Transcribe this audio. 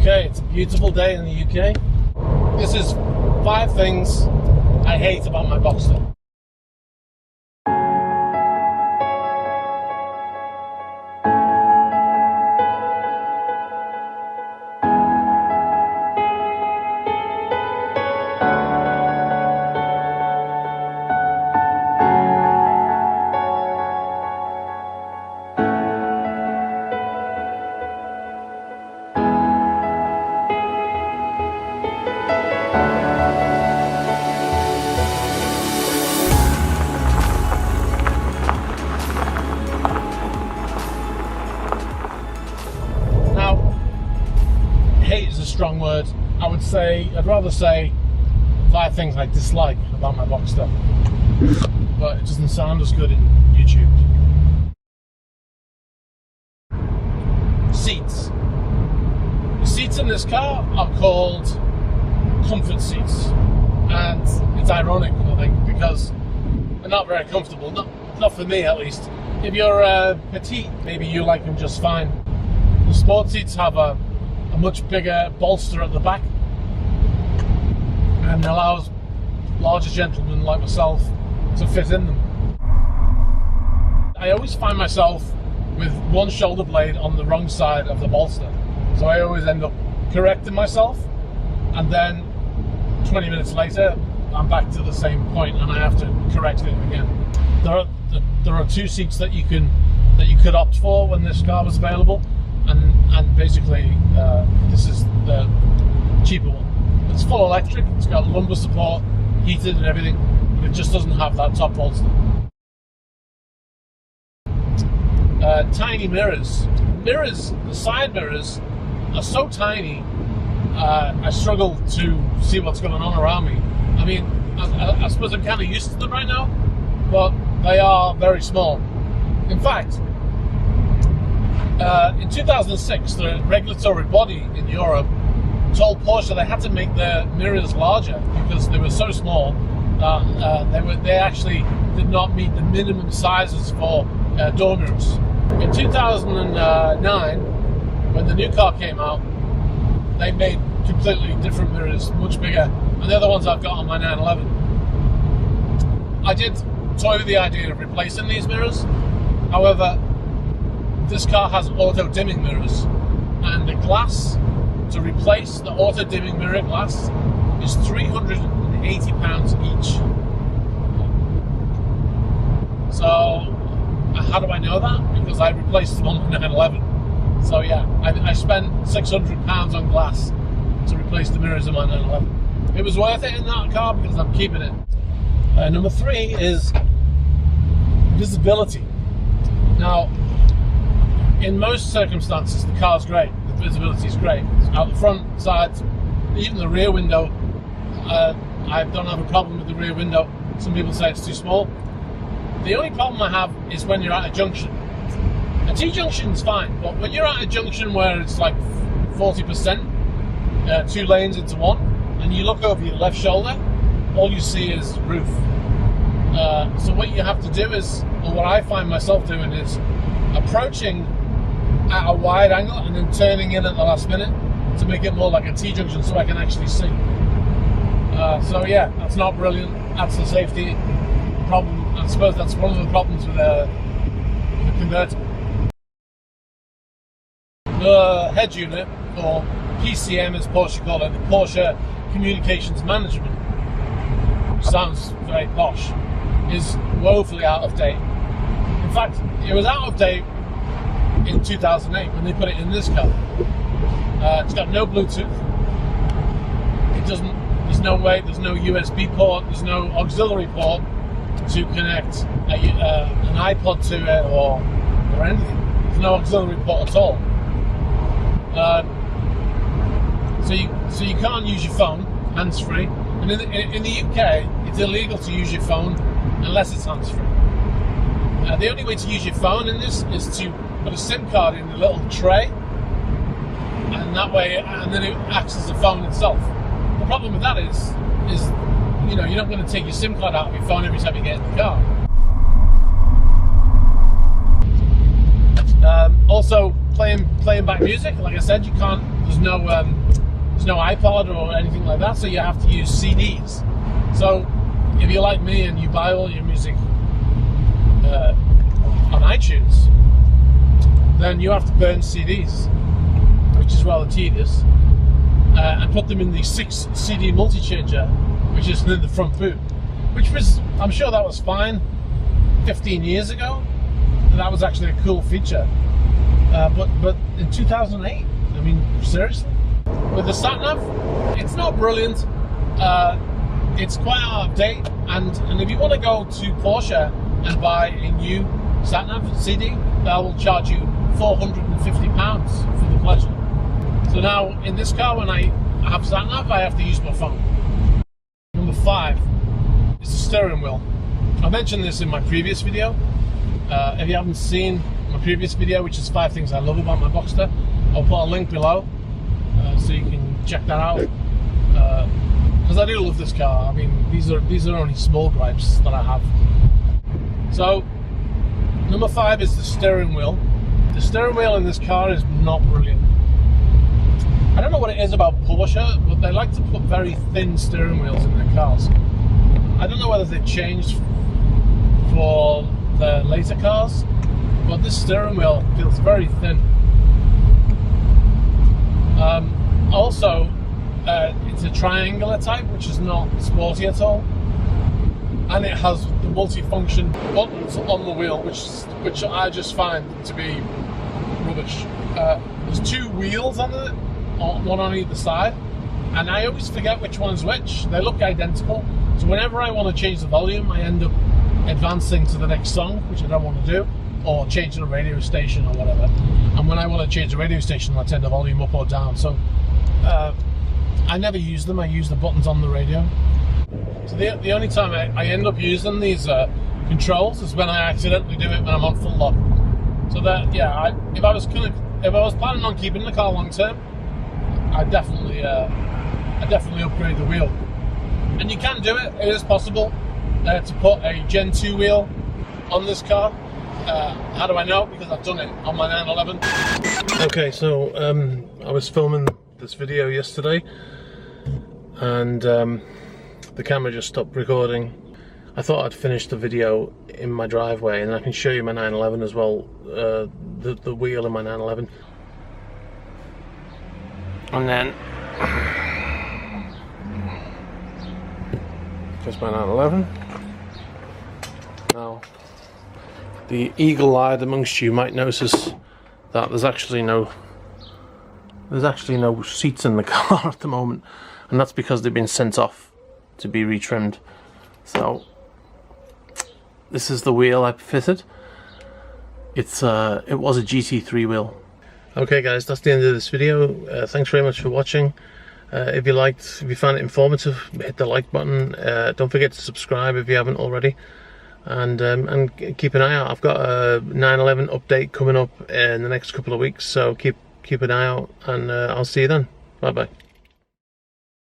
Okay, it's a beautiful day in the UK. This is 5 things I hate about my Boxster. Hate is a strong word. I'd rather say 5 things I dislike about my Boxster, but it doesn't sound as good in YouTube. Seats. The seats in this car are called comfort seats, and it's ironic, I think, because they're not very comfortable. Not for me, at least. If you're petite, maybe you like them just fine. The sport seats have a much bigger bolster at the back and allows larger gentlemen like myself to fit in them. I always find myself with one shoulder blade on the wrong side of the bolster, so I always end up correcting myself, and then 20 minutes later I'm back to the same point and I have to correct it again. There are 2 seats that you could opt for when this car was available. And basically, this is the cheaper one. It's full electric, it's got lumbar support, heated and everything, but it just doesn't have that top bolster. Tiny mirrors. The side mirrors are so tiny, I struggle to see what's going on around me. I mean, I suppose I'm kind of used to them right now, but they are very small. In fact, in 2006, the regulatory body in Europe told Porsche they had to make their mirrors larger because they were so small that they actually did not meet the minimum sizes for door mirrors. In 2009, when the new car came out, they made completely different mirrors, much bigger, and they're the ones I've got on my 911. I did toy with the idea of replacing these mirrors. However, this car has auto-dimming mirrors, and the glass to replace the auto-dimming mirror glass is £380 each. So, how do I know that? Because I replaced them on my 911. So yeah, I spent £600 on glass to replace the mirrors in my 911. It was worth it in that car because I'm keeping it. Number 3 is visibility. Now, in most circumstances, the car's great. The visibility is great. Out the front, sides, even the rear window. I don't have a problem with the rear window. Some people say it's too small. The only problem I have is when you're at a junction. A T-junction's fine, but when you're at a junction where it's like 40%, 2 lanes into one, and you look over your left shoulder, all you see is roof. So what you have to do is, or what I find myself doing is, approaching at a wide angle and then turning in at the last minute to make it more like a T-junction so I can actually see. So yeah, that's not brilliant. That's a safety problem. I suppose that's one of the problems with a convertible. The head unit, or PCM as Porsche call it, the Porsche Communications Management, which sounds very posh, is woefully out of date. In fact, it was out of date in 2008 when they put it in this car. It's got no Bluetooth. There's no USB port, there's no auxiliary port to connect an iPod to it or anything. There's no auxiliary port at all. So you can't use your phone hands-free. And in the UK, it's illegal to use your phone unless it's hands-free. The only way to use your phone in this is to put a SIM card in a little tray, and that way, and then it acts as the phone itself. The problem with that is you're not going to take your SIM card out of your phone every time you get in the car. Also, playing back music. Like I said, you can't. There's no iPod or anything like that, so you have to use CDs. So if you're like me and you buy all your music on iTunes, then you have to burn CDs, which is rather tedious, and put them in the 6 CD multi-changer, which is in the front boot, which was, I'm sure that was fine 15 years ago. That was actually a cool feature, but in 2008, I mean, seriously, with the sat-nav, it's not brilliant. It's quite out of date, and if you want to go to Porsche and buy a new sat-nav CD, they will charge you £450 for the pleasure. So now in this car, when I have sat-nav, I have to use my phone. Number 5 is the steering wheel. I mentioned this in my previous video. If you haven't seen my previous video, which is 5 things I love about my Boxster, I'll put a link below so you can check that out. Because I do love this car. I mean, these are only small gripes that I have. So number 5 is the steering wheel. The steering wheel in this car is not brilliant. I don't know what it is about Porsche, but they like to put very thin steering wheels in their cars. I don't know whether they've changed for the later cars, but this steering wheel feels very thin. Also, it's a triangular type, which is not sporty at all, and it has the multi-function buttons on the wheel, which I just find to be rubbish. There's 2 wheels on it, one on either side, and I always forget which one's which. They look identical, so whenever I want to change the volume, I end up advancing to the next song, which I don't want to do, or changing a radio station or whatever. And when I want to change the radio station, I turn the volume up or down. So I never use them. I use the buttons on the radio. So the only time I end up using these controls is when I accidentally do it when I'm on full lock. So that, yeah, if I was planning on keeping the car long term, I'd definitely upgrade the wheel. And you can do it. It is possible to put a Gen 2 wheel on this car. How do I know? Because I've done it on my 911. Okay, so I was filming this video yesterday, and the camera just stopped recording. I thought I'd finish the video in my driveway, and I can show you my 911 as well, the wheel in my 911. And then just my 911. Now, the eagle-eyed amongst you might notice that there's actually no seats in the car at the moment, and that's because they've been sent off to be retrimmed. So this is the wheel I fitted. It was a GT3 wheel. Okay guys, that's the end of this video. Thanks very much for watching. If you found it informative, hit the like button. Don't forget to subscribe if you haven't already, and keep an eye out. I've got a 911 update coming up in the next couple of weeks, so keep an eye out, and I'll see you then. Bye bye.